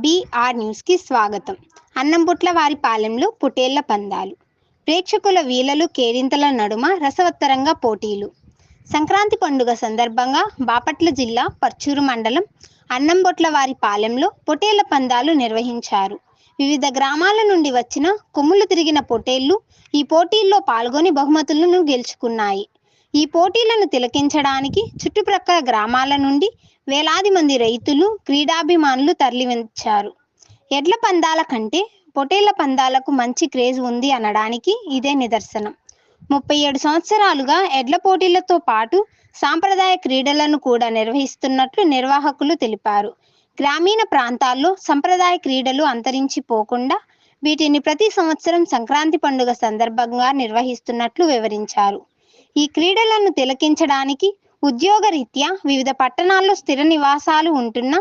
BR న్యూస్కి స్వాగతం. అన్నంబుట్లవారిపాలెంలో పొటేళ్ల పందాలు. ప్రేక్షకుల వీలలు కేరింతల నడుమ రసవత్తరంగా పోటీలు. సంక్రాంతి పండుగ సందర్భంగా బాపట్ల జిల్లా పర్చూరు మండలం అన్నంబుట్లవారిపాలెంలో పొటేళ్ల పందాలు నిర్వహించారు. వివిధ గ్రామాల నుండి వచ్చిన కొమ్ములు తిరిగిన పొటేళ్లు ఈ పోటీల్లో పాల్గొని బహుమతులను గెలుచుకున్నాయి. ఈ పోటీలను తిలకించడానికి చుట్టుప్రక్కల గ్రామాల నుండి వేలాది మంది రైతులు, క్రీడాభిమానులు తరలివచ్చారు. ఎడ్ల పందాల కంటే పొటేళ్ల పందాలకు మంచి క్రేజ్ ఉంది అనడానికి ఇదే నిదర్శనం. 37 సంవత్సరాలుగా ఎడ్ల పోటీలతో పాటు సాంప్రదాయ క్రీడలను కూడా నిర్వహిస్తున్నట్లు నిర్వాహకులు తెలిపారు. గ్రామీణ ప్రాంతాల్లో సంప్రదాయ క్రీడలు అంతరించిపోకుండా వీటిని ప్రతి సంవత్సరం సంక్రాంతి పండుగ సందర్భంగా నిర్వహిస్తున్నట్లు వివరించారు. ఈ క్రీడలను తిలకించడానికి ఉద్యోగరీత్యా వివిధ పట్టణాల్లో స్థిర నివాసాలు ఉంటున్న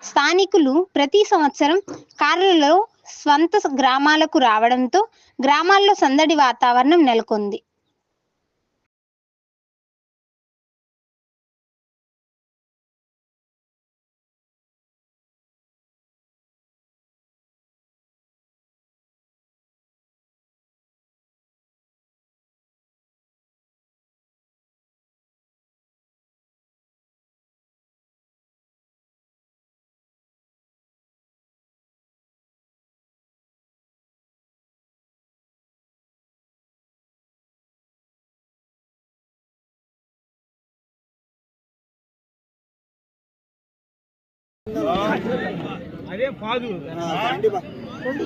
స్థానికులు ప్రతి సంవత్సరం కార్లలో స్వంత గ్రామాలకు రావడంతో గ్రామాల్లో సందడి వాతావరణం నెలకొంది. అదే పాదు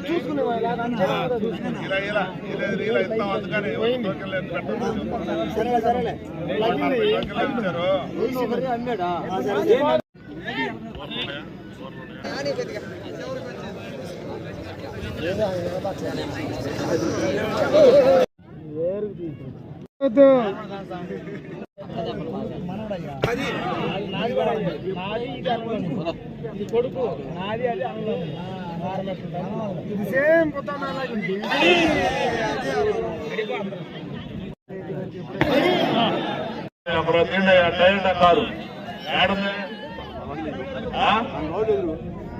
చూసుకునే కొడుకు నాది అది ఇది సేమ్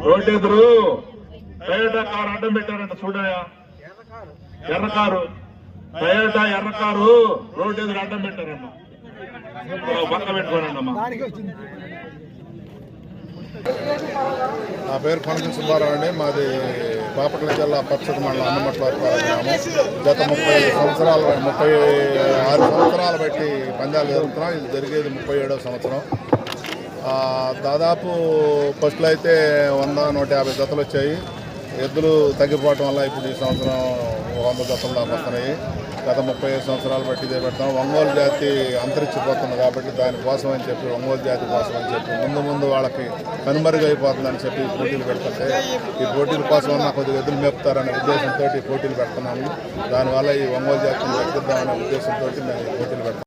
రోడ్డు ఎదురు టయోటా కారు అడ్డం పెట్టారంట చూడయా. ఎర్రకారు టయోటా ఎర్రకారు రోడ్డు ఎదురు అడ్డం పెట్టారన్న. పక్క పెట్టుకోనండి అమ్మా. నా పేరు కొనకం సుబ్బారావు అండి. మాది బాపట్ల జిల్లా పర్చూరు మండలం అన్నంబుట్లవారిపాలెం గ్రామం. గత 36 సంవత్సరాలు బట్టి పందాలు జరుగుతున్నాం. ఇది జరిగేది 37వ సంవత్సరం. దాదాపు ఫస్ట్లో అయితే 100-150 జతలు వచ్చాయి. ఎద్దులు తగ్గిపోవటం వల్ల ఇప్పుడు ఈ సంవత్సరం 100 జతలు దాకా వస్తున్నాయి. గత 35 సంవత్సరాలు బట్టి ఇదే పెడతాం. ఒంగోలు జాతి అంతరించిపోతుంది కాబట్టి దానికోసం అని చెప్పి, ఒంగోలు జాతి కోసం అని చెప్పి ముందు వాళ్ళకి కనుమరుగైపోతుందని చెప్పి పోటీలు పెడుతుంటే, ఈ పోటీల కోసం నాకు కొద్దిగా ఎద్దులు మేపుతారనే ఉద్దేశంతో ఈ పోటీలు పెడుతున్నాము. దానివల్ల ఈ ఒంగోలు జాతిని తగ్గిద్దామనే ఉద్దేశంతో మేము ఈ పోటీలు పెడతాం.